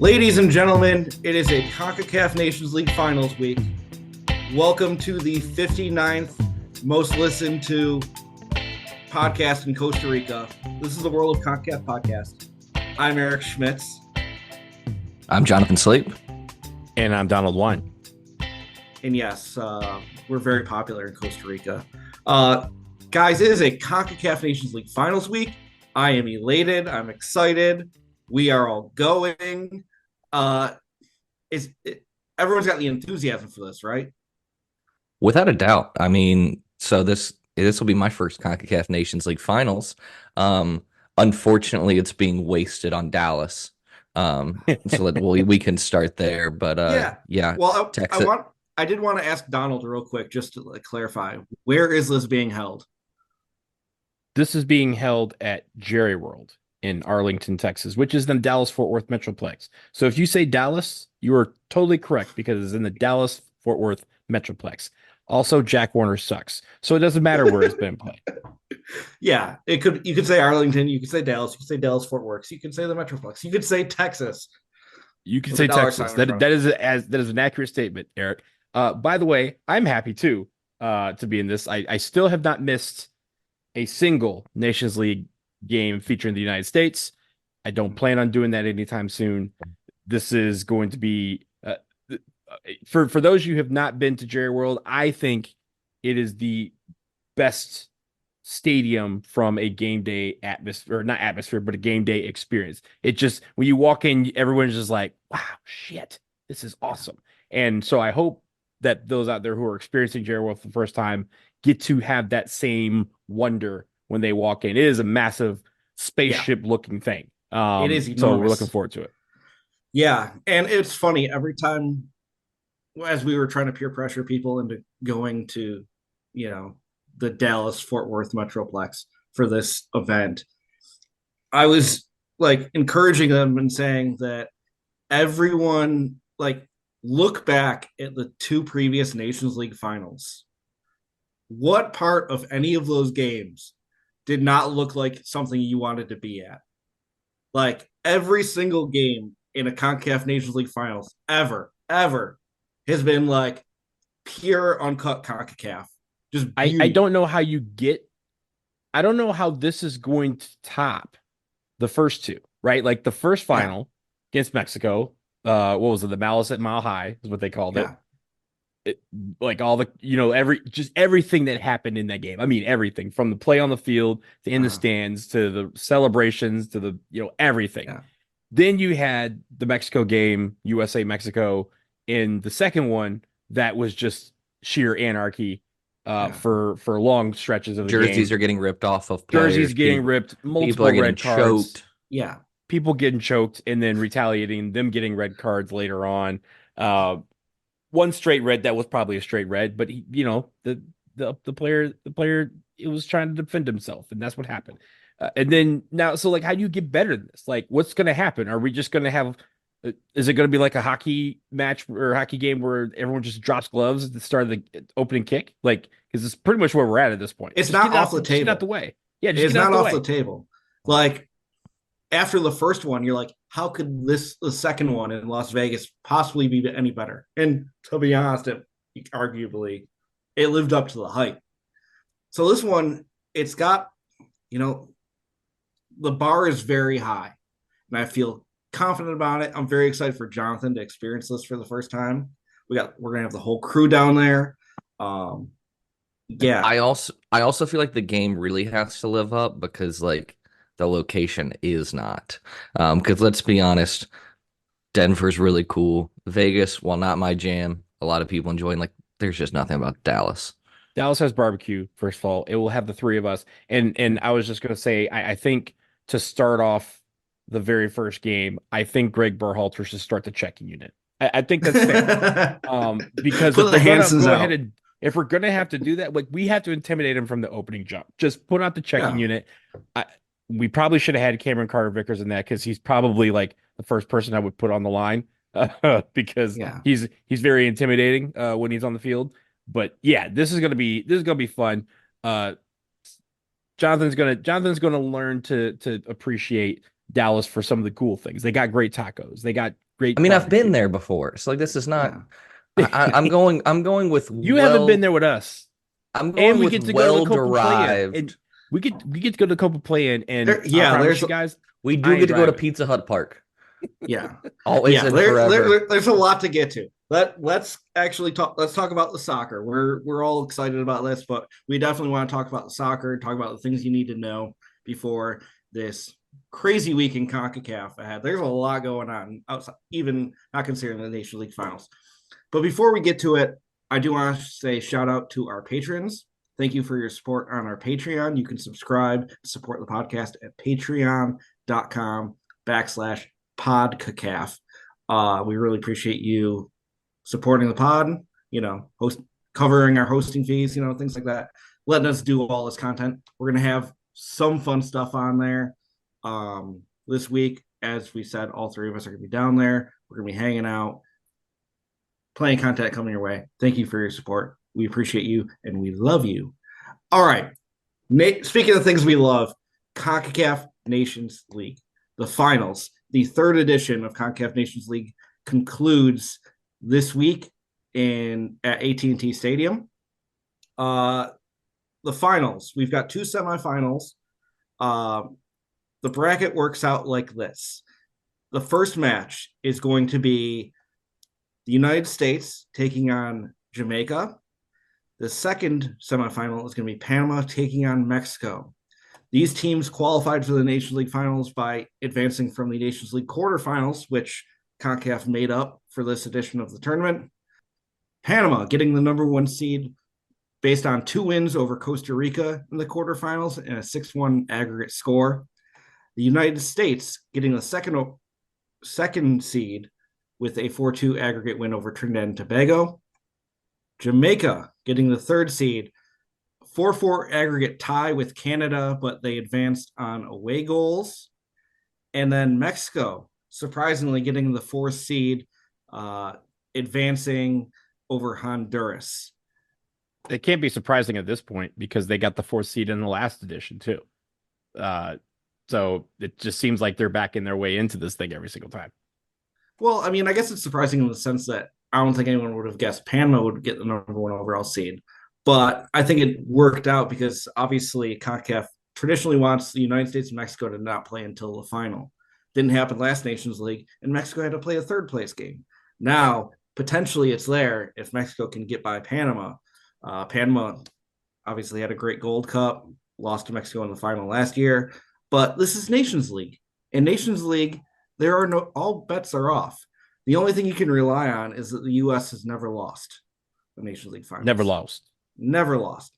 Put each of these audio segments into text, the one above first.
Ladies and gentlemen, it is a Concacaf Nations League Finals week. Welcome to the 59th most listened to podcast in Costa Rica. This is the World of Concacaf podcast. I'm Eric Schmitz. I'm Jonathan Sleep. And I'm Donald Wine. And yes, we're very popular in Costa Rica. Guys, it is a Concacaf Nations League Finals week. I am elated. I'm excited. We are all going. Everyone's got the enthusiasm for this, right? Without a doubt. I mean, so this will be my first CONCACAF Nations League Finals. Unfortunately, it's being wasted on Dallas. So we can start there. But yeah. Well, I did want to ask Donald real quick just to clarify. Where is this being held? This is being held at Jerry World in Arlington, Texas, which is the Dallas-Fort Worth Metroplex. So if you say Dallas, you are totally correct because it's in the Dallas-Fort Worth Metroplex. Also, Jack Warner sucks. So it doesn't matter where it's been played. Yeah, you could say Arlington, you could say Dallas, you could say Dallas-Fort Worth, you could say the Metroplex, you could say Texas. You can say Texas. That is an accurate statement, Eric. By the way, I'm happy too to be in this. I still have not missed a single Nations League game featuring the United States. I don't plan on doing that anytime soon. This is going to be for those of you who have not been to Jerry World, I think it is the best stadium from a game day atmosphere, or not atmosphere, but a game day experience. It just, when you walk in, everyone's just like, wow, shit, this is awesome. And so I hope that those out there who are experiencing Jerry World for the first time get to have that same wonder when they walk in. It is a massive spaceship looking thing. It is enormous. So we're looking forward to it. Yeah. And it's funny, every time as we were trying to peer pressure people into going to, the Dallas-Fort Worth Metroplex for this event, I was encouraging them and saying that everyone look back at the two previous Nations League finals. What part of any of those games did not look like something you wanted to be at? Every single game in a CONCACAF Nations League finals ever has been pure uncut CONCACAF. Just I don't know how I don't know how this is going to top the first two, right? The first final against Mexico, what was it? The Malice at Mile High is what they called it. All the, everything that happened in that game. I mean, everything from the play on the field to in the stands to the celebrations to the, everything. Yeah. Then you had the Mexico game, USA Mexico, in the second one that was just sheer anarchy for long stretches of the game. Jerseys are getting ripped off of players. Jerseys getting ripped, multiple people are red cards. Choked. Yeah. People getting choked and then retaliating, them getting red cards later on. One straight red that was probably a straight red, but the player it was trying to defend himself, and that's what happened. And then now, so how do you get better than this? What's going to happen? Are we just going to have? Is it going to be like a hockey match or a hockey game where everyone just drops gloves at the start of the opening kick? Because it's pretty much where we're at this point. It's just not off the table. Just get out the way. Yeah, it's not off the table. After the first one, you're like, how could the second one in Las Vegas possibly be any better? And to be honest, arguably, it lived up to the hype. So this one, it's got, the bar is very high, and I feel confident about it. I'm very excited for Jonathan to experience this for the first time. We're gonna have the whole crew down there. Yeah. I also feel like the game really has to live up because the location is not. Because let's be honest, Denver's really cool. Vegas, while not my jam, a lot of people enjoying. There's just nothing about Dallas. Dallas has barbecue, first of all. It will have the three of us. And I was just going to say, I think to start off the very first game, I think Greg Berhalter should start the checking unit. I think that's fair. Because if we're going to have to do that, we have to intimidate him from the opening jump. Just put out the checking unit. We probably should have had Cameron Carter-Vickers in that because he's probably the first person I would put on the line because he's very intimidating when he's on the field. But yeah, this is gonna be fun. Jonathan's gonna learn to appreciate Dallas for some of the cool things. They got great tacos. They got great. I mean, I've barbecue. been there before, so like this is not. Yeah. I'm going with You haven't been there with us, I'm and going we with get to go to the well Copa Play-In, and derived. we get to go to the Copa Play-In, and I Yeah, promise you guys, We I do ain't get to go to driving. Pizza Hut Park, yeah. always Yeah, and forever. there's a lot to get to. Let's actually talk. Let's talk about the soccer. We're all excited about this, but we definitely want to talk about the soccer. Talk about the things you need to know before this crazy week in Concacaf ahead. There's a lot going on outside, even not considering the Nations League finals. But before we get to it, I do want to say shout out to our patrons. Thank you for your support on our Patreon. You can subscribe to support the podcast at patreon.com/podcacaf. We really appreciate you supporting the pod, covering our hosting fees, things like that, letting us do all this content. We're going to have some fun stuff on there this week. As we said, all three of us are going to be down there. We're going to be hanging out, plenty of content coming your way. Thank you for your support. We appreciate you and we love you. All right. Speaking of things we love, Concacaf Nations League, the finals, the third edition of Concacaf Nations League concludes this week at AT&T Stadium. The finals, we've got two semifinals. The bracket works out like this. The first match is going to be the United States taking on Jamaica. The second semifinal is going to be Panama taking on Mexico. These teams qualified for the Nations League finals by advancing from the Nations League quarterfinals, which CONCACAF made up for this edition of the tournament. Panama getting the number one seed based on 2 wins over Costa Rica in the quarterfinals and a 6-1 aggregate score. The United States getting the second seed with a 4-2 aggregate win over Trinidad and Tobago. Jamaica getting the third seed, 4-4 aggregate tie with Canada, but they advanced on away goals. And then Mexico, surprisingly, getting the 4th seed, advancing over Honduras. It can't be surprising at this point because they got the 4th seed in the last edition too. So it just seems like they're backing their way into this thing every single time. Well, I mean, I guess it's surprising in the sense that I don't think anyone would have guessed Panama would get the number 1 overall seed. But I think it worked out because obviously CONCACAF traditionally wants the United States and Mexico to not play until the final. Didn't happen last Nations League, and Mexico had to play a third place game. Now, potentially it's there if Mexico can get by Panama. Panama obviously had a great Gold Cup, lost to Mexico in the final last year. But this is Nations League. In Nations League, all bets are off. The only thing you can rely on is that the U.S. has never lost the Nations League finals. Never lost.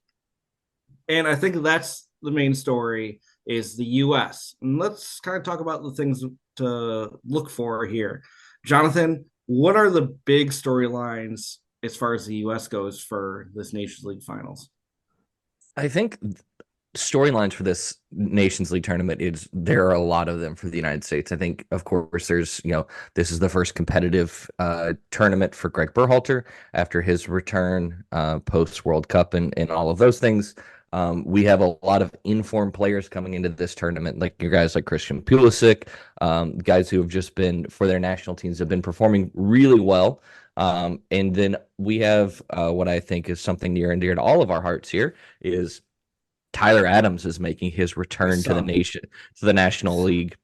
And I think that's the main story is the U.S. And let's kind of talk about the things to look for here. Jonathan, what are the big storylines as far as the U.S. goes for this Nations League finals? I think storylines for this Nations League tournament there are a lot of them for the United States. I think, of course, there's, this is the first competitive tournament for Greg Berhalter after his return post World Cup and all of those things. We have a lot of informed players coming into this tournament, like your guys like Christian Pulisic, guys who have just been, for their national teams, have been performing really well. And then we have what I think is something near and dear to all of our hearts here is Tyler Adams is making his return to the National League,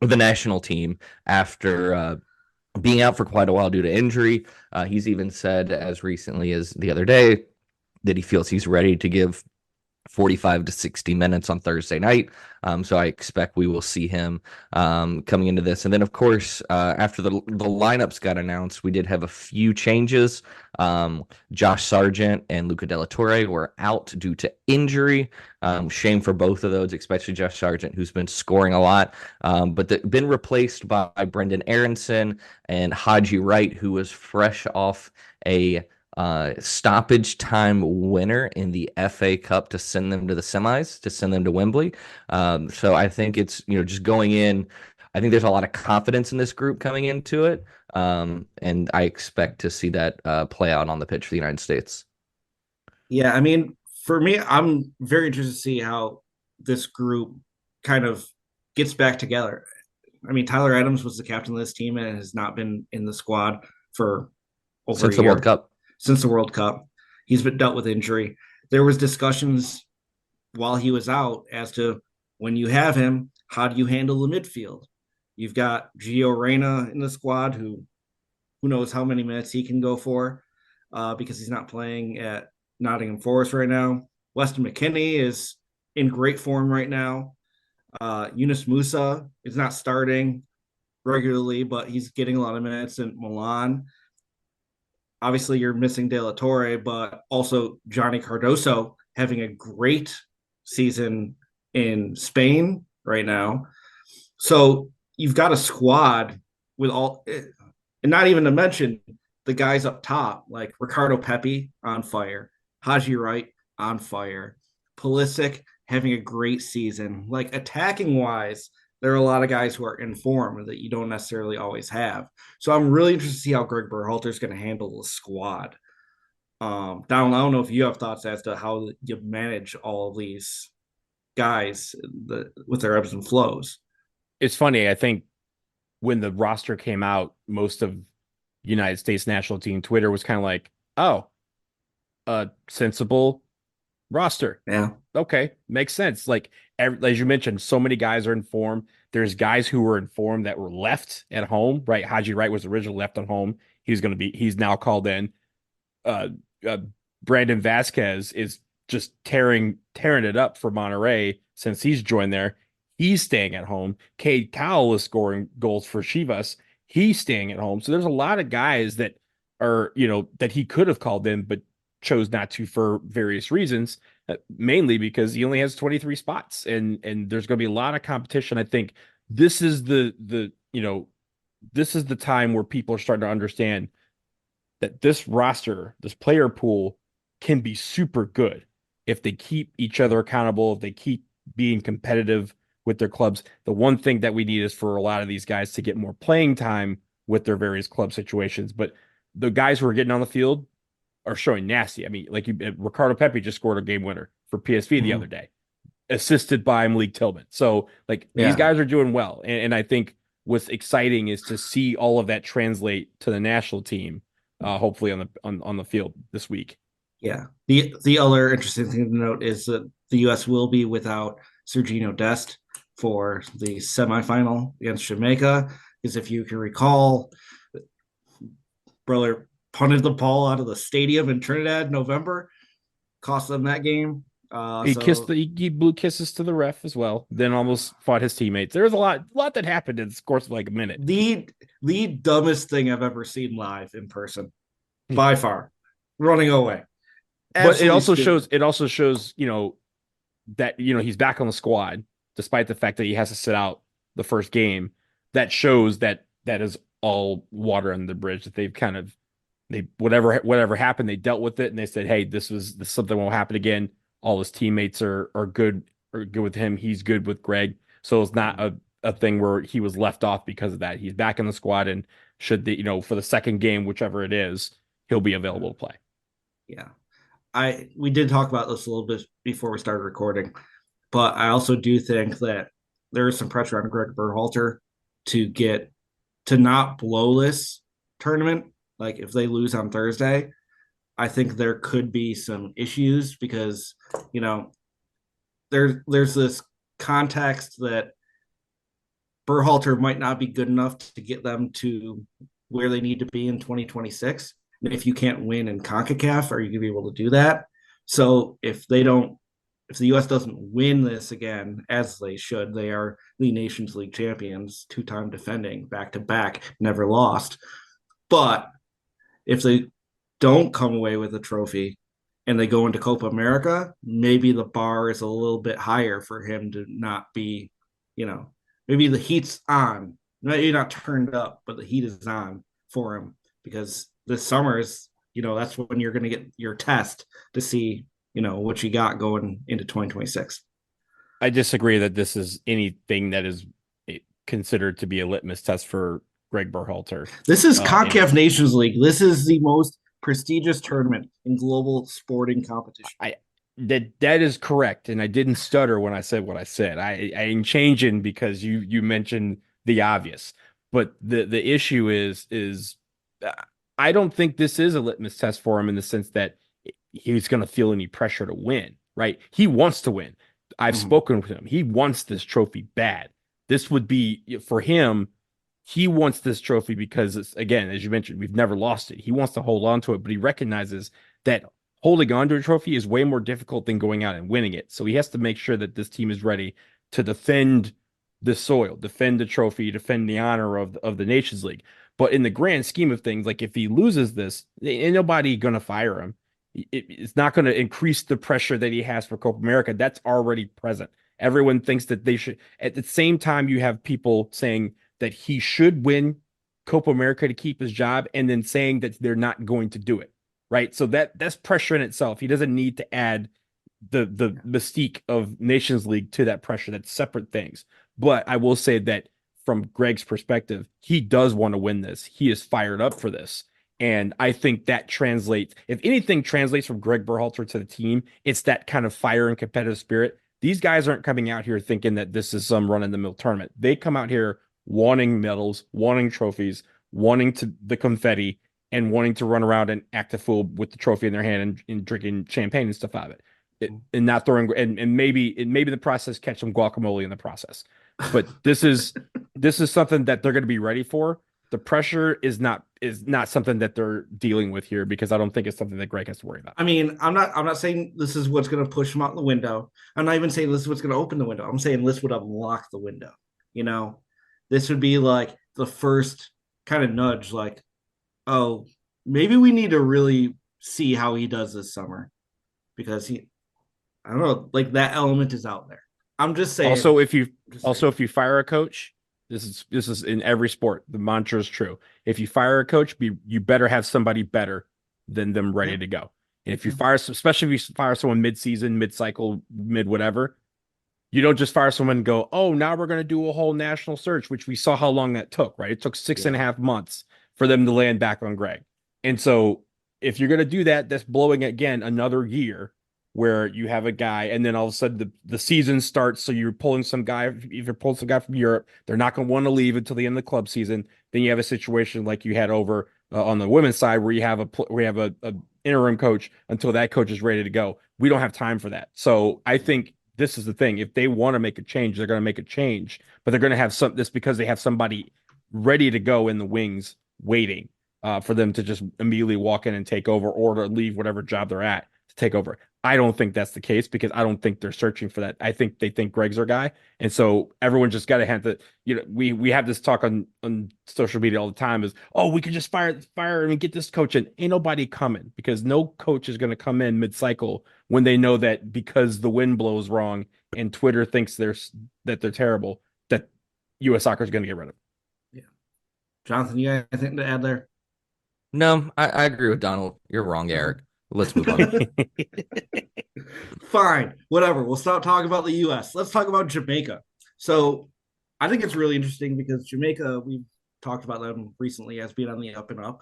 or the national team after being out for quite a while due to injury. He's even said as recently as the other day that he feels he's ready to give 45 to 60 minutes on Thursday night. So I expect we will see him coming into this. And then, of course, after the lineups got announced, we did have a few changes. Josh Sargent and Luca De La Torre were out due to injury. Shame for both of those, especially Josh Sargent, who's been scoring a lot, but been replaced by Brendan Aronson and Haji Wright, who was fresh off a stoppage time winner in the FA Cup to send them to the semis, to send them to Wembley. So I think it's, just going in, I think there's a lot of confidence in this group coming into it. And I expect to see that play out on the pitch for the United States. Yeah, I mean, for me, I'm very interested to see how this group kind of gets back together. I mean, Tyler Adams was the captain of this team and has not been in the squad for over Since a the year. World Cup. Since the World Cup. He's been dealt with injury. There was discussions while he was out as to when you have him, how do you handle the midfield? You've got Gio Reyna in the squad who knows how many minutes he can go for because he's not playing at Nottingham Forest right now. Weston McKennie is in great form right now. Yunus Musa is not starting regularly, but he's getting a lot of minutes in Milan. Obviously, you're missing De La Torre, but also Johnny Cardoso having a great season in Spain right now. So you've got a squad with all, and not even to mention the guys up top like Ricardo Pepi on fire, Haji Wright on fire, Pulisic having a great season. Like attacking wise, there are a lot of guys who are in form that you don't necessarily always have. So I'm really interested to see how Greg Berhalter is going to handle the squad. Donald, I don't know if you have thoughts as to how you manage all of these guys with their ebbs and flows. It's funny. I think when the roster came out, most of United States national team Twitter was kind of like, oh, a sensible roster. Yeah. Okay. Makes sense. Like, as you mentioned, so many guys are in form. There's guys who were in form that were left at home, right? Haji Wright was originally left at home. He's now called in. Uh, uh, Brandon Vasquez is just tearing it up for Monterrey since he's joined there. He's staying at home. Cade Cowell is scoring goals for Chivas. He's staying at home. So there's a lot of guys that are, that he could have called in, but chose not to for various reasons, mainly because he only has 23 spots and there's going to be a lot of competition. I think this is this is the time where people are starting to understand that this roster, this player pool can be super good if they keep each other accountable, if they keep being competitive with their clubs. The one thing that we need is for a lot of these guys to get more playing time with their various club situations. But the guys who are getting on the field are showing nasty. I mean, Ricardo Pepi just scored a game winner for PSV the other day, assisted by Malik Tillman. So these guys are doing well. And I think what's exciting is to see all of that translate to the national team, hopefully on the field this week. Yeah. The other interesting thing to note is that the U.S. will be without Sergiño Dest for the semifinal against Jamaica. Because if you can recall, brother punted the ball out of the stadium in Trinidad in November, cost them that game. He blew kisses to the ref as well, then almost fought his teammates. There was a lot that happened in the course of like a minute. The dumbest thing I've ever seen live in person, by far, running away. Absolutely. But it also shows, that he's back on the squad, despite the fact that he has to sit out the first game. That shows that is all water under the bridge. That whatever happened, they dealt with it and they said, hey, this something won't happen again. All his teammates are good with him. He's good with Greg. So it's not a thing where he was left off because of that. He's back in the squad and should for the second game, whichever it is, he'll be available to play. Yeah. We did talk about this a little bit before we started recording, but I also do think that there is some pressure on Greg Berhalter to not blow this tournament. Like if they lose on Thursday, I think there could be some issues because, there's this context that Berhalter might not be good enough to get them to where they need to be in 2026. And if you can't win in CONCACAF, are you going to be able to do that? So if the U.S. doesn't win this again, as they should, they are the Nations League champions, 2-time defending, back-to-back, never lost. But if they don't come away with a trophy and they go into Copa America, maybe the bar is a little bit higher for him to not be, maybe the heat's on. Maybe not turned up, but the heat is on for him because this summer is, that's when you're going to get your test to see, what you got going into 2026. I disagree that this is anything that is considered to be a litmus test for Greg Berhalter. This is Concacaf Nations League. This is the most prestigious tournament in global sporting competition. That is correct, and I didn't stutter when I said what I said. I ain't changing because you mentioned the obvious. But the issue is I don't think this is a litmus test for him in the sense that he's going to feel any pressure to win, right? He wants to win. I've spoken with him. He wants this trophy bad. This would be for him. He wants this trophy because it's, again, as you mentioned, we've never lost it. He wants to hold on to it, but he recognizes that holding on to a trophy is way more difficult than going out and winning it. So he has to make sure that this team is ready to defend the soil, defend the trophy, defend the honor of the Nations League. But in the grand scheme of things, like if he loses this, ain't nobody gonna fire him. It's not going to increase the pressure that he has for Copa America. That's already present. Everyone thinks that they should. At the same time, you have people saying that he should win Copa America to keep his job, and then saying that they're not going to do it. Right. So that's pressure in itself. He doesn't need to add the mystique of Nations League to that pressure. That's separate things. But I will say that from Greg's perspective, he does want to win this. He is fired up for this. And I think that translates, if anything translates from Greg Berhalter to the team, it's that kind of fire and competitive spirit. These guys aren't coming out here thinking that this is some run-in-the-mill tournament. They come out here wanting medals, wanting trophies, wanting the confetti, and wanting to run around and act a fool with the trophy in their hand and drinking champagne and stuff out of it. And not throwing, and maybe the process catch some guacamole in the process. But this is something that they're going to be ready for. The pressure is not something that they're dealing with here, because I don't think it's something that Greg has to worry about. I mean, I'm not saying this is what's going to push him out the window. I'm not even saying this is what's going to open the window. I'm saying this would unlock the window. You know, this would be like the first kind of nudge, like, oh, maybe we need to really see how he does this summer, because I don't know, like that element is out there. I'm just saying. Also, if you fire a coach, this is in every sport. The mantra is true. If you fire a coach, you better have somebody better than them ready to go. And if you especially if you fire someone mid-season, mid-cycle, mid-whatever, you don't just fire someone and go, oh, now we're going to do a whole national search, which we saw how long that took, right? It took 6.5 months for them to land back on Greg. And so if you're going to do that, that's blowing, again, another year where you have a guy, and then all of a sudden the season starts. So you're pulling some guy, if you're pulling some guy from Europe, they're not going to want to leave until the end of the club season. Then you have a situation like you had over on the women's side, where you have a interim coach until that coach is ready to go. We don't have time for that. So I think this is the thing. If they want to make a change, they're going to make a change, but they're going to have this because they have somebody ready to go in the wings waiting for them to just immediately walk in and take over, or to leave whatever job they're at to take over. I don't think that's the case, because I don't think they're searching for that. I think they think Greg's their guy. And so everyone just got to have that. You know, we have this talk on social media all the time is, oh, we could just fire and get this coach in. Ain't nobody coming, because no coach is going to come in mid-cycle when they know that because the wind blows wrong and Twitter thinks that they're terrible, that U.S. soccer is going to get rid of them. Yeah. Jonathan, you got anything to add there? No, I agree with Donald. You're wrong, Eric. Let's move on. Fine, whatever. We'll stop talking about the U.S. Let's talk about Jamaica. So I think it's really interesting because Jamaica, we've talked about them recently as being on the up and up.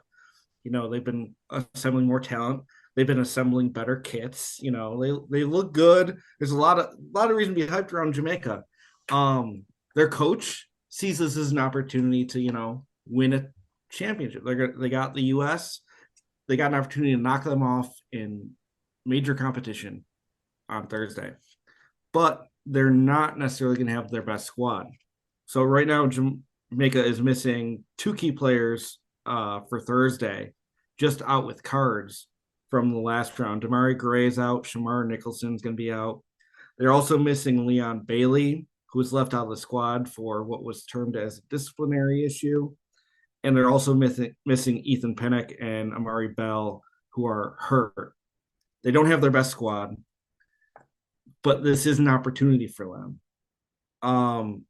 You know, they've been assembling more talent. They've been assembling better kits. You know, they look good. There's a lot of reason to be hyped around Jamaica. Their coach sees this as an opportunity to, you know, win a championship. They got the U.S. They got an opportunity to knock them off in major competition on Thursday, but they're not necessarily going to have their best squad. So right now, Jamaica is missing 2 key players for Thursday, just out with cards from the last round. Damari Gray is out. Shamar Nicholson's going to be out. They're also missing Leon Bailey, who was left out of the squad for what was termed as a disciplinary issue. And they're also missing Ethan Pennick and Amari Bell, who are hurt. They don't have their best squad, but this is an opportunity for them.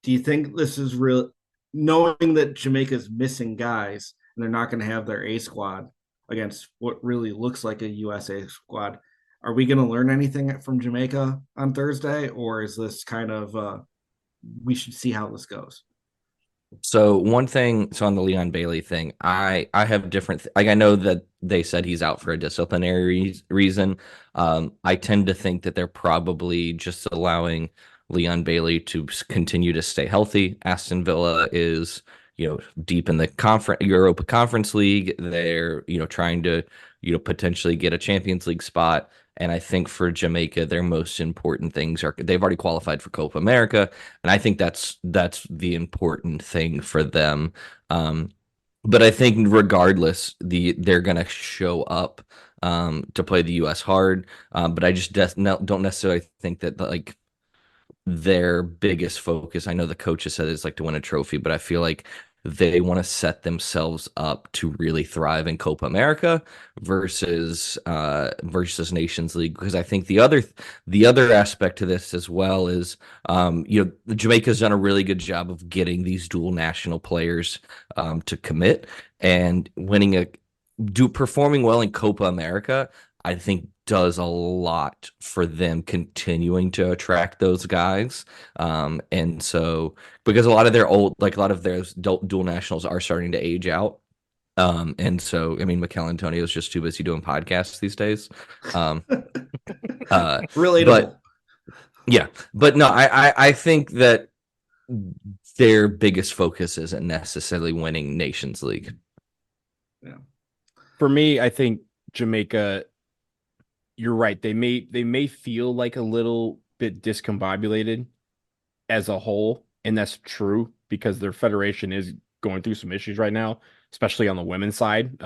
Do you think this is real? Knowing that Jamaica is missing guys and they're not going to have their A squad against what really looks like a USA squad, are we going to learn anything from Jamaica on Thursday, or is this kind of we should see how this goes? So one thing, on the Leon Bailey thing, I have different, like I know that they said he's out for a disciplinary reason. I tend to think that they're probably just allowing Leon Bailey to continue to stay healthy. Aston Villa is, deep in the Europa Conference League. They're, trying to, potentially get a Champions League spot. And I think for Jamaica, their most important things are they've already qualified for Copa America, and I think that's the important thing for them. But I think regardless, they're gonna show up to play the U.S. hard. But I just don't necessarily think that like their biggest focus. I know the coaches said it's like to win a trophy, but I feel like they want to set themselves up to really thrive in Copa America versus Nations League, because I think the other aspect to this as well is Jamaica's done a really good job of getting these dual national players to commit and performing well in Copa America. I think does a lot for them continuing to attract those guys. And so because a lot of their dual nationals are starting to age out. And so, I mean, Mikel Antonio's just too busy doing podcasts these days. Relatable. But yeah, but no, I think that their biggest focus isn't necessarily winning Nations League. Yeah. For me, I think Jamaica, you're right. They may feel like a little bit discombobulated as a whole, and that's true because their federation is going through some issues right now, especially on the women's side.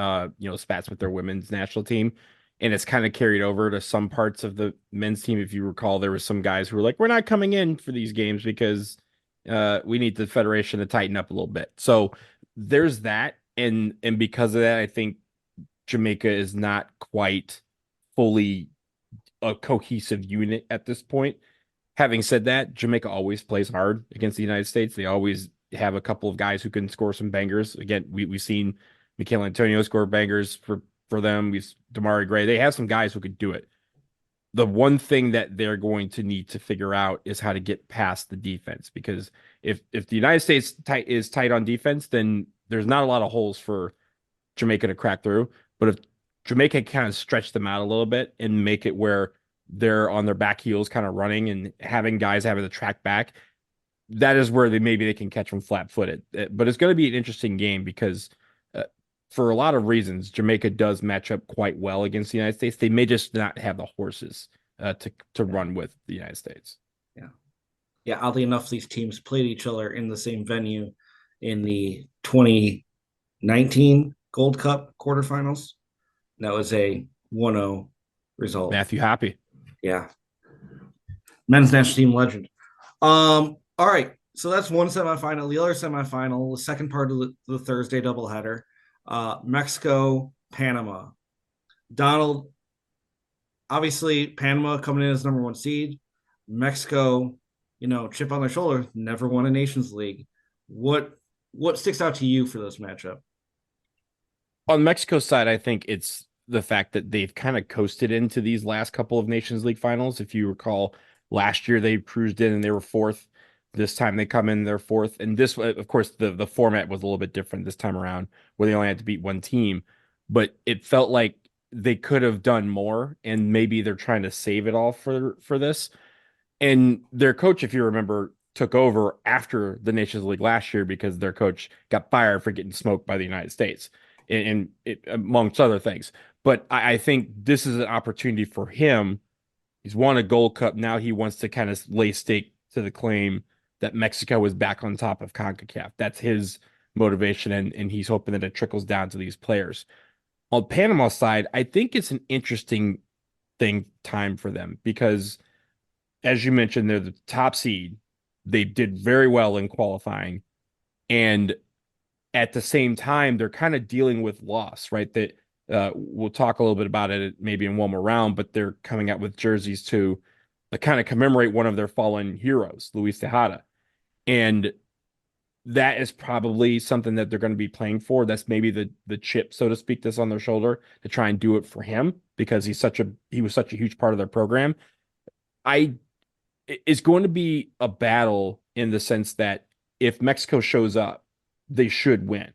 Spats with their women's national team, and it's kind of carried over to some parts of the men's team. If you recall, there were some guys who were like, "We're not coming in for these games because we need the federation to tighten up a little bit." So there's that, and because of that, I think Jamaica is not quite fully a cohesive unit at this point. Having said that, Jamaica always plays hard against the United States. They always have a couple of guys who can score some bangers. Again, we've seen Mikel Antonio score bangers for them. We've Damari Gray. They have some guys who could do it. The one thing that they're going to need to figure out is how to get past the defense, because if the United States is tight on defense, then there's not a lot of holes for Jamaica to crack through. But if Jamaica kind of stretch them out a little bit and make it where they're on their back heels kind of running and having guys having to track back, that is where maybe they can catch them flat-footed. But it's going to be an interesting game because for a lot of reasons, Jamaica does match up quite well against the United States. They may just not have the horses to run with the United States. Yeah, oddly enough, these teams played each other in the same venue in the 2019 Gold Cup quarterfinals. That was a 1-0 result. Matthew Hoppe. Yeah. Men's national team legend. All right. So that's one semifinal. The other semifinal, the second part of the Thursday doubleheader, Mexico, Panama. Donald, obviously, Panama coming in as number one seed. Mexico, chip on their shoulder, never won a Nations League. What sticks out to you for this matchup? On Mexico's side, I think it's the fact that they've kind of coasted into these last couple of Nations League finals. If you recall, last year they cruised in and they were fourth. This time they come in, they're fourth. And this, of course, the format was a little bit different this time around, where they only had to beat one team. But it felt like they could have done more, and maybe they're trying to save it all for this. And their coach, if you remember, took over after the Nations League last year because their coach got fired for getting smoked by the United States, and amongst other things. But I think this is an opportunity for him. He's won a Gold Cup. Now he wants to kind of lay stake to the claim that Mexico is back on top of CONCACAF. That's his motivation, and he's hoping that it trickles down to these players. On Panama's side, I think it's an interesting time for them because, as you mentioned, they're the top seed. They did very well in qualifying, and at the same time, they're kind of dealing with loss, right? That we'll talk a little bit about it maybe in one more round, but they're coming out with jerseys to kind of commemorate one of their fallen heroes, Luis Tejada. And that is probably something that they're going to be playing for. That's maybe the chip, so to speak, that's on their shoulder to try and do it for him because he was such a huge part of their program. It's going to be a battle in the sense that if Mexico shows up, they should win.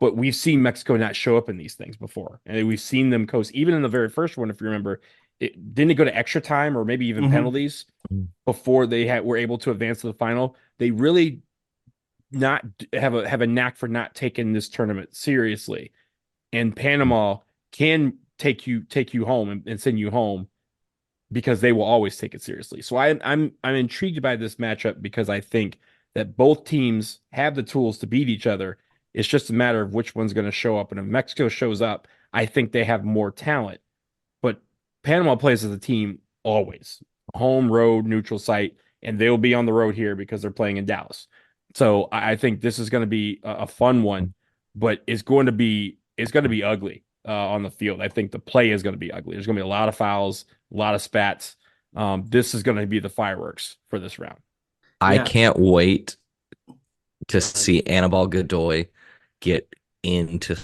But we've seen Mexico not show up in these things before. And we've seen them coast, even in the very first one, if you remember, didn't it go to extra time or maybe even penalties before they were able to advance to the final. They really not have a knack for not taking this tournament seriously. And Panama can take you home and send you home because they will always take it seriously. So I'm intrigued by this matchup because I think that both teams have the tools to beat each other. It's just a matter of which one's going to show up. And if Mexico shows up, I think they have more talent. But Panama plays as a team always, home, road, neutral site, and they'll be on the road here because they're playing in Dallas. So I think this is going to be a fun one, but it's going to be ugly on the field. I think the play is going to be ugly. There's going to be a lot of fouls, a lot of spats. This is going to be the fireworks for this round. I can't wait to see Anibal Godoy get into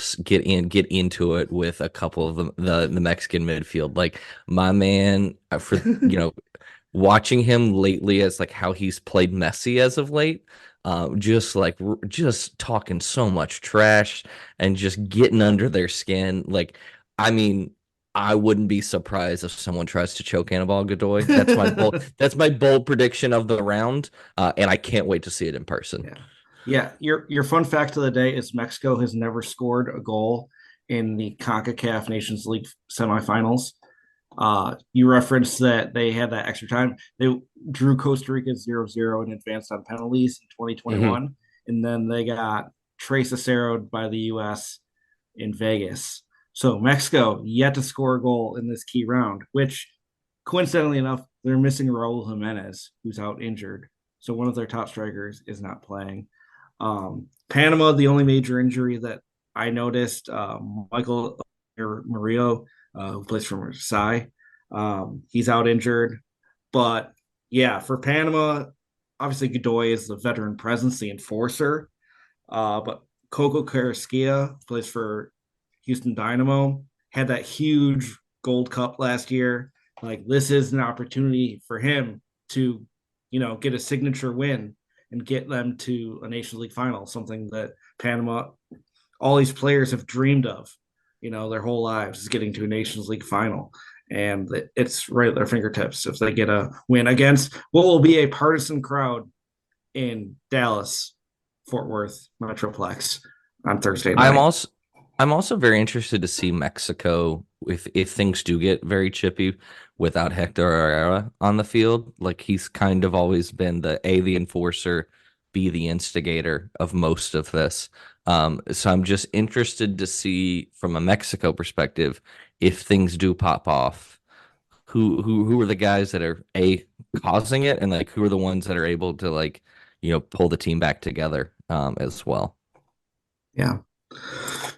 it with a couple of the Mexican midfield. Like my man, for watching him lately as like how he's played Messi as of late. Just talking so much trash and just getting under their skin. Like, I mean, I wouldn't be surprised if someone tries to choke Anibal Godoy. That's my bold prediction of the round, and I can't wait to see it in person. Yeah. Your fun fact of the day is Mexico has never scored a goal in the Concacaf Nations League semifinals. You referenced that they had that extra time. They drew Costa Rica 0-0 and advanced on penalties in 2021. And then they got Tres Acero'd by the U.S. in Vegas. So Mexico yet to score a goal in this key round, which coincidentally enough, they're missing Raul Jimenez, who's out injured. So one of their top strikers is not playing. Panama, the only major injury that I noticed, Michael Murillo, who plays for Marseille. He's out injured. But yeah, for Panama, obviously Godoy is the veteran presence, the enforcer. But Coco Carrasquilla plays for Houston Dynamo, had that huge Gold Cup last year. Like this is an opportunity for him to, get a signature win and get them to a Nations League final, something that Panama, all these players have dreamed of, their whole lives, is getting to a Nations League final. And it's right at their fingertips if they get a win against what will be a partisan crowd in Dallas, Fort Worth, Metroplex on Thursday night. I'm also very interested to see Mexico if things do get very chippy without Hector Herrera on the field. Like he's kind of always been the enforcer, B the instigator of most of this. So I'm just interested to see from a Mexico perspective if things do pop off, who are the guys that are causing it, and like who are the ones that are able to pull the team back together as well. Yeah.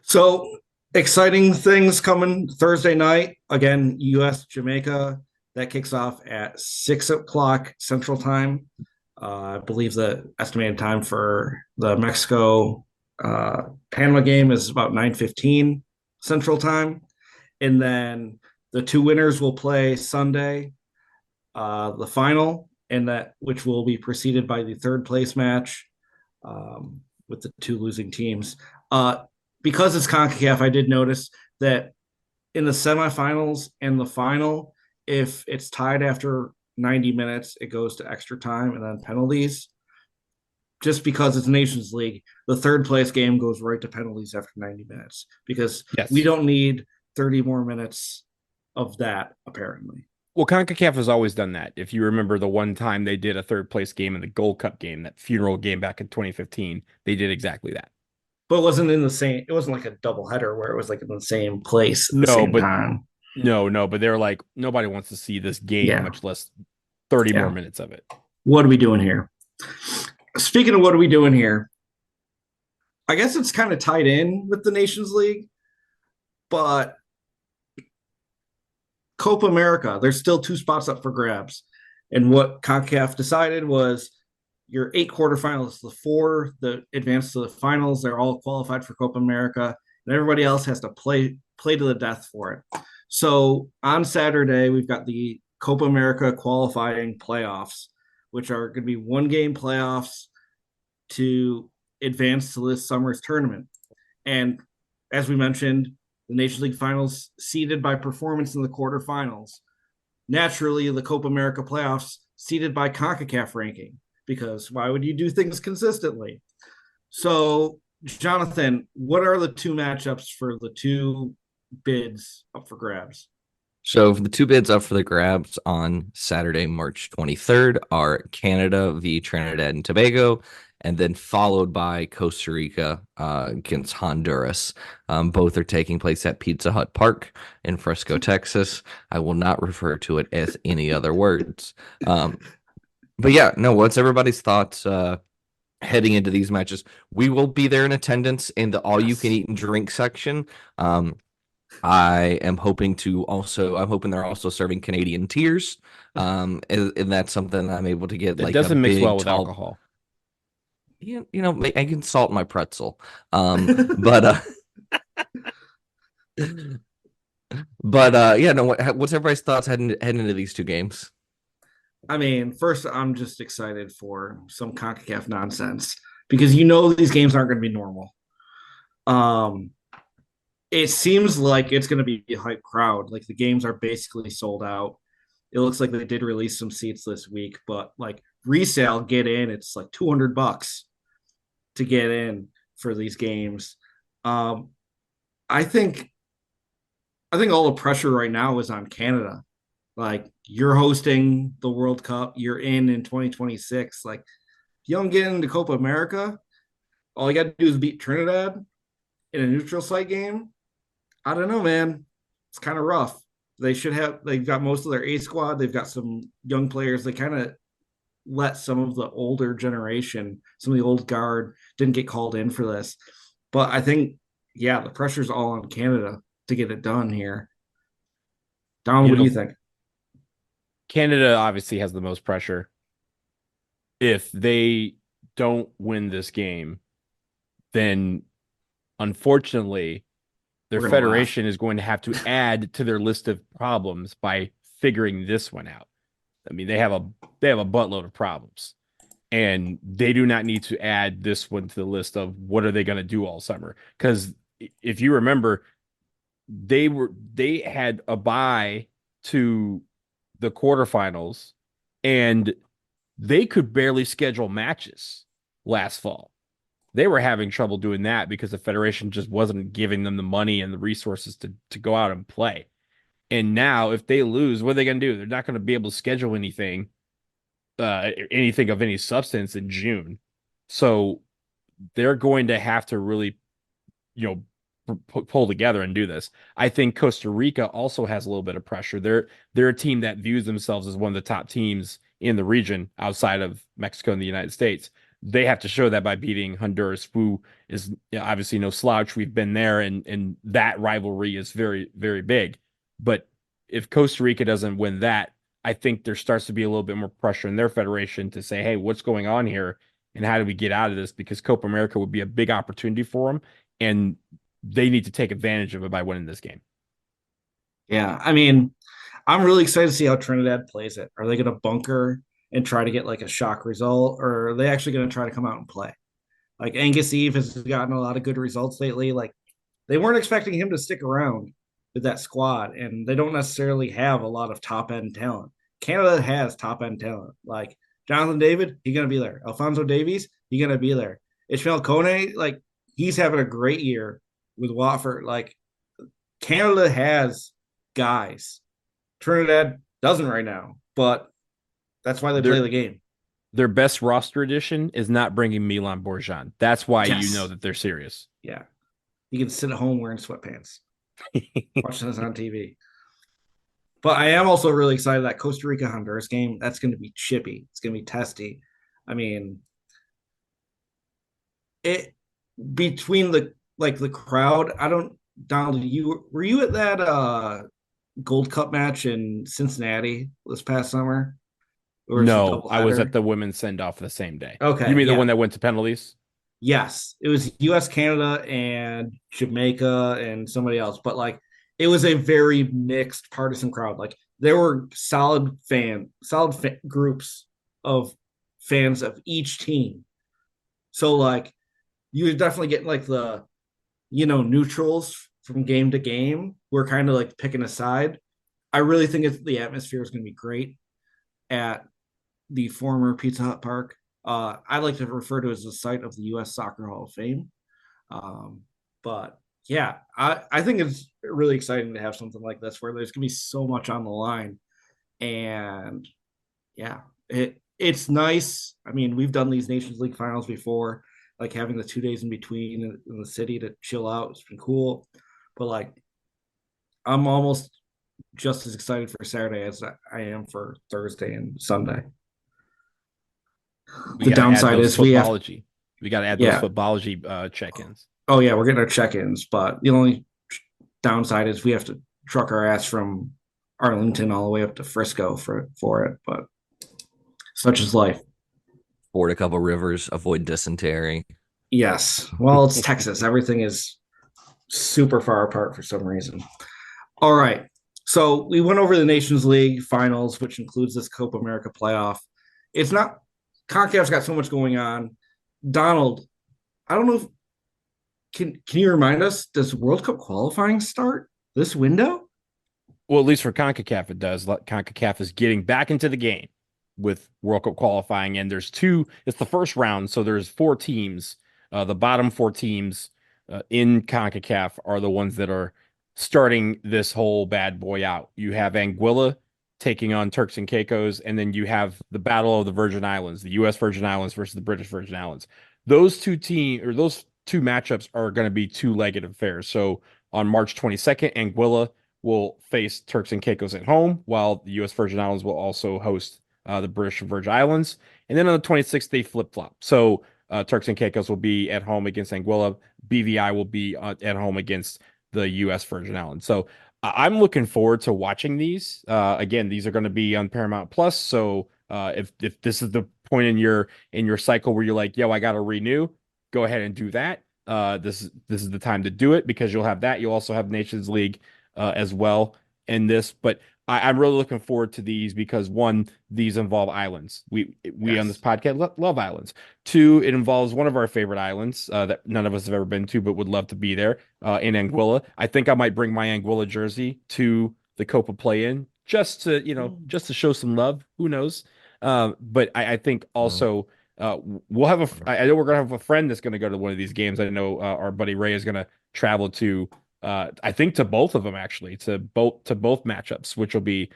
So exciting things coming Thursday night. Again, U.S. Jamaica. That kicks off at 6:00 Central Time. I believe the estimated time for the Mexico Panama game is about 9:15 Central Time. And then the two winners will play Sunday, the final, and which will be preceded by the third place match with the two losing teams. Because it's CONCACAF, I did notice that in the semifinals and the final, if it's tied after 90 minutes, it goes to extra time and then penalties. Just because it's Nations League, the third place game goes right to penalties after 90 minutes because we don't need 30 more minutes of that, apparently. Well, CONCACAF has always done that. If you remember the one time they did a third place game in the Gold Cup game, that funeral game back in 2015, they did exactly that. But it wasn't like a doubleheader where it was like in the same place at the same time. No, but they're like, nobody wants to see this game, much less 30 more minutes of it. What are we doing here? Speaking of what are we doing here, I guess it's kind of tied in with the Nations League, but Copa America, there's still 2 spots up for grabs. And what CONCACAF decided was your 8 quarterfinalists, the 4 that advance to the finals, they're all qualified for Copa America, and everybody else has to play to the death for it. So on Saturday, we've got the Copa America qualifying playoffs, which are going to be 1-game playoffs to advance to this summer's tournament. And as we mentioned, the Nations League finals seeded by performance in the quarterfinals. naturally the Copa America playoffs seeded by CONCACAF ranking, because why would you do things consistently? So, Jonathan, what are the two matchups for the two bids up for grabs? So the two bids up for the grabs on Saturday, March 23rd are Canada v. Trinidad and Tobago, and then followed by Costa Rica against Honduras. Both are taking place at Pizza Hut Park in Frisco, Texas. I will not refer to it as any other words. But yeah, no, what's everybody's thoughts heading into these matches? We will be there in attendance in the all-you-can-eat and drink section. I'm hoping they're also serving Canadian tears. And that's something I'm able to get It like doesn't a mix big well with tall, alcohol. I can salt my pretzel. But yeah, no, what's everybody's thoughts heading into these two games? I mean, first, I'm just excited for some CONCACAF nonsense because you know these games aren't going to be normal. It seems like it's going to be a hype crowd. Like the games are basically sold out. It looks like they did release some seats this week, but like resale get in, it's like $200 to get in for these games. Um, I think all the pressure right now is on Canada. Like you're hosting the World Cup, you're in 2026. Like you don't get into Copa America, all you got to do is beat Trinidad in a neutral site game. I don't know, man. It's kind of rough. They've got most of their A squad. They've got some young players. They kind of let some of the older generation, some of the old guard didn't get called in for this. But I think, yeah, the pressure's all on Canada to get it done here. Don, what do you think? Canada obviously has the most pressure. If they don't win this game, then unfortunately, their federation is going to have to add to their list of problems by figuring this one out. I mean, they have a buttload of problems, and they do not need to add this one to the list of what are they going to do all summer. Because if you remember, they had a bye to the quarterfinals, and they could barely schedule matches last fall. They were having trouble doing that because the federation just wasn't giving them the money and the resources to go out and play. And now, if they lose, what are they going to do? They're not going to be able to schedule anything of any substance in June. So they're going to have to really, pull together and do this. I think Costa Rica also has a little bit of pressure. They're a team that views themselves as one of the top teams in the region outside of Mexico and the United States. They have to show that by beating Honduras, who is obviously no slouch. We've been there, and that rivalry is very, very big. But if Costa Rica doesn't win that, I think there starts to be a little bit more pressure in their federation to say, hey, what's going on here? And how do we get out of this? Because Copa America would be a big opportunity for them. And they need to take advantage of it by winning this game. Yeah, I mean, I'm really excited to see how Trinidad plays it. Are they going to bunker and try to get like a shock result, or are they actually going to try to come out and play? Like Angus Eve has gotten a lot of good results lately. Like they weren't expecting him to stick around with that squad, and they don't necessarily have a lot of top end talent. Canada has top end talent. Like Jonathan David, he's going to be there. Alfonso Davies, he's going to be there. Ishmael Kone, like he's having a great year with Watford. Like Canada has guys. Trinidad doesn't right now, but that's why they play the game. Their best roster addition is not bringing Milan Borjan. That's why you know that they're serious. Yeah. You can sit at home wearing sweatpants, watching this on TV. But I am also really excited that Costa Rica Honduras game. That's going to be chippy. It's going to be testy. I mean, it between the crowd. I don't. Donald, were you at that Gold Cup match in Cincinnati this past summer? No, I was at the women's send off the same day. Okay, you mean the one that went to penalties? Yes, it was U.S., Canada, and Jamaica, and somebody else. But like, it was a very mixed partisan crowd. Like, there were solid groups of fans of each team. So like, you would definitely get like the, neutrals from game to game. We're kind of like picking a side, I really think the atmosphere is going to be great at the former Pizza Hut Park. I like to refer to it as the site of the U.S. Soccer Hall of Fame. Um, but yeah, I think it's really exciting to have something like this where there's going to be so much on the line. And yeah, it's nice. I mean, we've done these Nations League finals before, like having the 2 days in between in the city to chill out. It's been cool. But like, I'm almost just as excited for Saturday as I am for Thursday and Sunday. We The got to add downside those is we have, footballogy. We got to add those yeah. footballogy check-ins. Oh yeah, we're getting our check-ins, but the only downside is we have to truck our ass from Arlington all the way up to Frisco for it. But such is life. Ford a couple rivers, avoid dysentery. Yes. Well, it's Texas. Everything is super far apart for some reason. All right. So we went over the Nations League finals, which includes this Copa America playoff. It's not Concacaf's got so much going on. Donald, I don't know if can you remind us, does World Cup qualifying start this window? Well, at least for CONCACAF, it does. CONCACAF is getting back into the game with World Cup qualifying, and there's two. It's the first round, so there's four teams. The bottom four teams in CONCACAF are the ones that are starting this whole bad boy out. You have Anguilla taking on Turks and Caicos, and then you have the Battle of the Virgin Islands, the U.S. Virgin Islands versus the British Virgin Islands. Those two matchups are going to be two-legged affairs. So on March 22nd, Anguilla will face Turks and Caicos at home, while the U.S. Virgin Islands will also host the British Virgin Islands. And then on the 26th, they flip flop. So Turks and Caicos will be at home against Anguilla. BVI will be at home against the U.S. Virgin Islands. So I'm looking forward to watching these. Again, these are going to be on Paramount Plus. So if this is the point in your cycle where you're like, yo, I got to renew, go ahead and do that. This is the time to do it because you'll have that. You'll also have Nations League as well in this. But I'm really looking forward to these because one, these involve islands. We Yes. on this podcast love islands. Two, it involves one of our favorite islands that none of us have ever been to, but would love to be there in Anguilla. I think I might bring my Anguilla jersey to the Copa play-in just to just to show some love. Who knows? But I think also we'll have I know we're gonna have a friend that's gonna go to one of these games. I know our buddy Ray is gonna travel to I think to both of them actually, to both matchups, which will be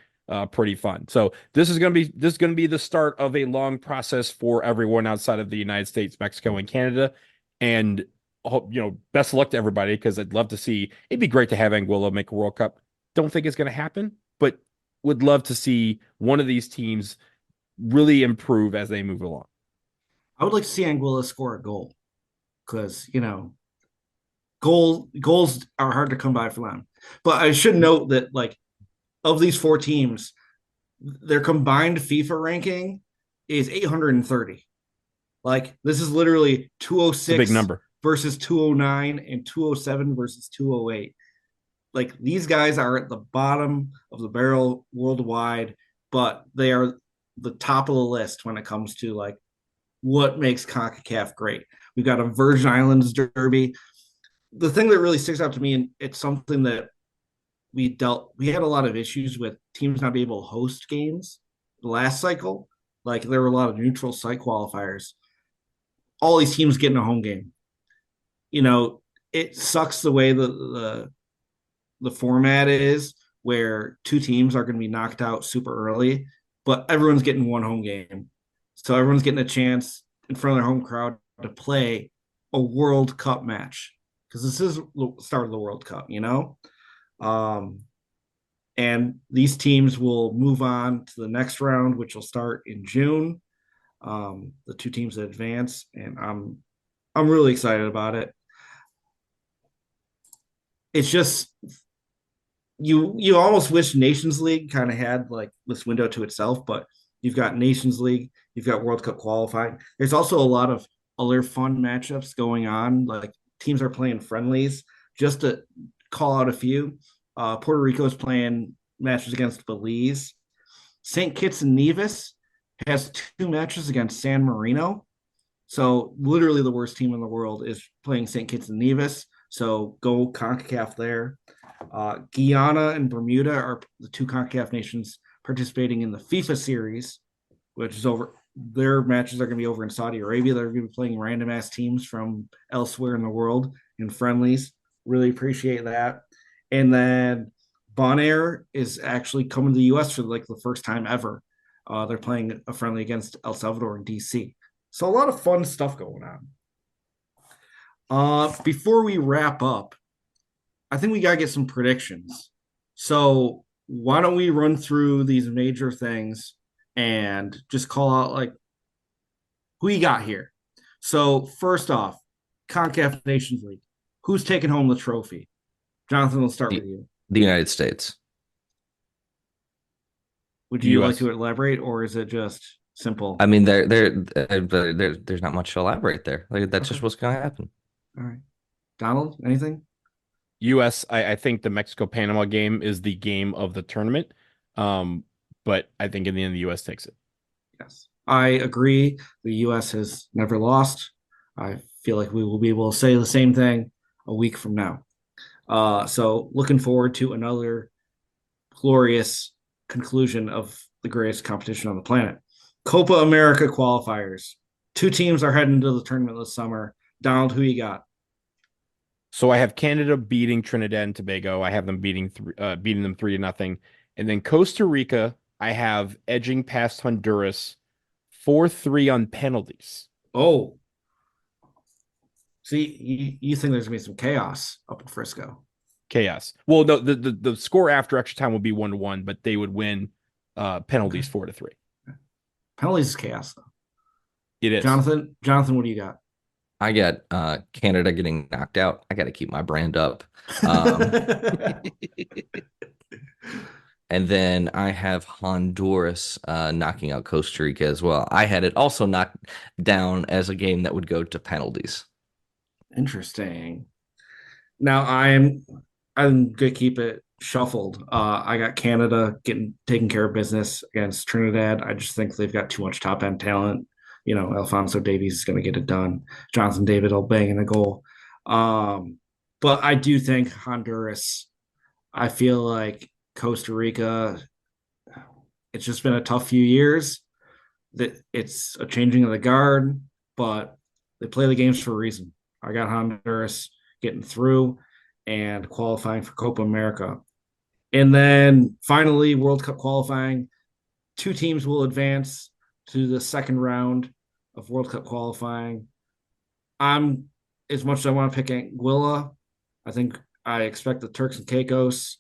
pretty fun. So this is gonna be the start of a long process for everyone outside of the United States, Mexico, and Canada. And best of luck to everybody because I'd love to see. It'd be great to have Anguilla make a World Cup. Don't think it's gonna happen, but would love to see one of these teams really improve as they move along. I would like to see Anguilla score a goal because goals are hard to come by for them. But I should note that like of these four teams, their combined FIFA ranking is 830. Like this is literally 206 big number versus 209 and 207 versus 208. Like these guys are at the bottom of the barrel worldwide, but they are the top of the list when it comes to like what makes CONCACAF great. We've got a Virgin Islands derby. The thing that really sticks out to me, and it's something that we had a lot of issues with teams not being able to host games the last cycle. Like there were a lot of neutral site qualifiers. All these teams getting a home game. It sucks the way the format is where two teams are going to be knocked out super early, but everyone's getting one home game. So everyone's getting a chance in front of their home crowd to play a World Cup match because this is the start of the World Cup, and these teams will move on to the next round, which will start in June. The two teams that advance, and I'm really excited about it. It's just you almost wish Nations League kind of had like this window to itself, but you've got Nations League, you've got World Cup qualifying. There's also a lot of other fun matchups going on. Like teams are playing friendlies. Just to call out a few, Puerto Rico is playing matches against Belize. St. Kitts and Nevis has two matches against San Marino. So literally the worst team in the world is playing St. Kitts and Nevis. So go CONCACAF there. Guyana and Bermuda are the two CONCACAF nations participating in the FIFA series, which is over. Their matches are going to be over in Saudi Arabia. They're going to be playing random ass teams from elsewhere in the world in friendlies. Really appreciate that. And then Bonaire is actually coming to the U.S. for like the first time ever. They're playing a friendly against El Salvador in D.C. So a lot of fun stuff going on. Before we wrap up, I think we got to get some predictions. So why don't we run through these major things and just call out like who you got here? So first off, Concacaf Nations League. Who's taking home the trophy? Jonathan, we'll start with you. The United States. Would you like to elaborate, or is it just simple? I mean, there's not much to elaborate there. Like that's just what's going to happen. All right, Donald, anything? U.S. I think the Mexico-Panama game is the game of the tournament, but I think in the end the U.S. takes it. Yes, I agree. The U.S. has never lost. I feel like we will be able to say the same thing a week from now. So looking forward to another glorious conclusion of the greatest competition on the planet. Copa America qualifiers. 2 teams are heading to the tournament this summer. Donald, who you got? So I have Canada beating Trinidad and Tobago. I have them beating them 3-0. And then Costa Rica, I have edging past Honduras 4-3 on penalties. Oh. See, you think there's going to be some chaos up in Frisco. Chaos. Well, no, the score after extra time will be 1-1, but they would win penalties 4-3. Penalties is chaos, though. It is. Jonathan, what do you got? I got Canada getting knocked out. I got to keep my brand up. And then I have Honduras knocking out Costa Rica as well. I had it also knocked down as a game that would go to penalties. Interesting. Now I'm gonna keep it shuffled. I got Canada taking care of business against Trinidad. I just think they've got too much top end talent. You know, Alphonso Davies is going to get it done. Jonathan David will bang in a goal. But I do think Honduras. I feel like Costa Rica. It's just been a tough few years. That it's a changing of the guard, but they play the games for a reason. I got Honduras getting through and qualifying for Copa America. And then finally, World Cup qualifying. 2 teams will advance to the second round of World Cup qualifying. As much as I want to pick Anguilla, I expect the Turks and Caicos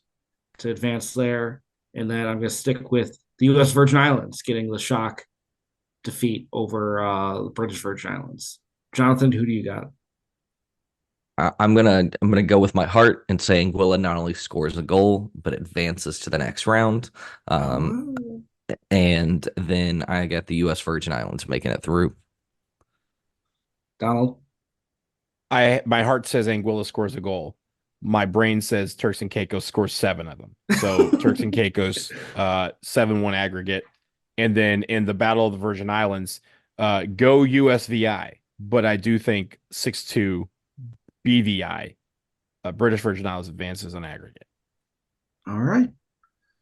to advance there. And then I'm going to stick with the U.S. Virgin Islands getting the shock defeat over the British Virgin Islands. Jonathan, who do you got? I'm gonna go with my heart and say Anguilla not only scores a goal but advances to the next round. And then I got the U.S. Virgin Islands making it through. Donald? My heart says Anguilla scores a goal. My brain says Turks and Caicos scores 7 of them. So Turks and Caicos 7-1 aggregate. And then in the Battle of the Virgin Islands, go USVI. But I do think 6-2 BVI. British Virgin Islands advances on aggregate. All right.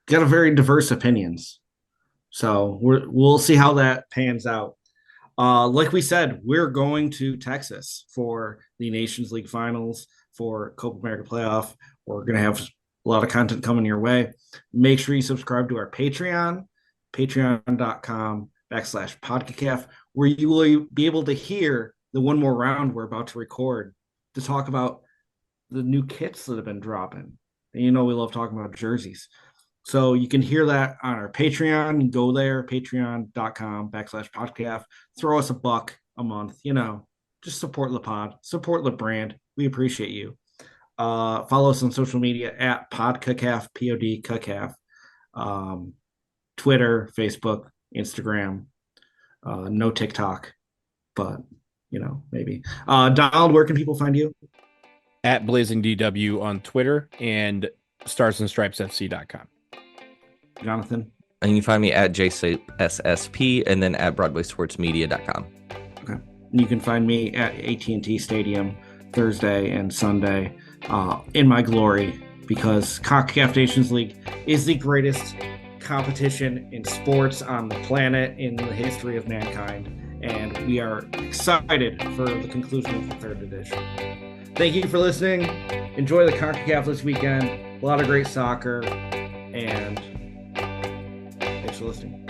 Got a very diverse opinions. So we'll see how that pans out. Like we said, we're going to Texas for the Nations League finals, for Copa America playoff. We're going to have a lot of content coming your way. Make sure you subscribe to our Patreon, patreon.com/podcacaf, where you will be able to hear the one more round we're about to record to talk about the new kits that have been dropping. And you know we love talking about jerseys. So you can hear that on our Patreon. Go there, patreon.com/podcast. Throw us $1 a month. You know, just support the pod, support the brand. We appreciate you. Follow us on social media at PodCacaf, POD CACAF. Twitter, Facebook, Instagram. No TikTok, but you know, maybe. Donald, where can people find you? At BlazingDW on Twitter and StarsandStripesFC.com. Jonathan? And you can find me at JSSP and then at BroadwaySportsMedia.com. Okay. And you can find me at AT&T Stadium Thursday and Sunday in my glory, because Concacaf Nations League is the greatest competition in sports on the planet in the history of mankind, and we are excited for the conclusion of the third edition. Thank you for listening. Enjoy the Concacaf this weekend. A lot of great soccer, and thanks for listening.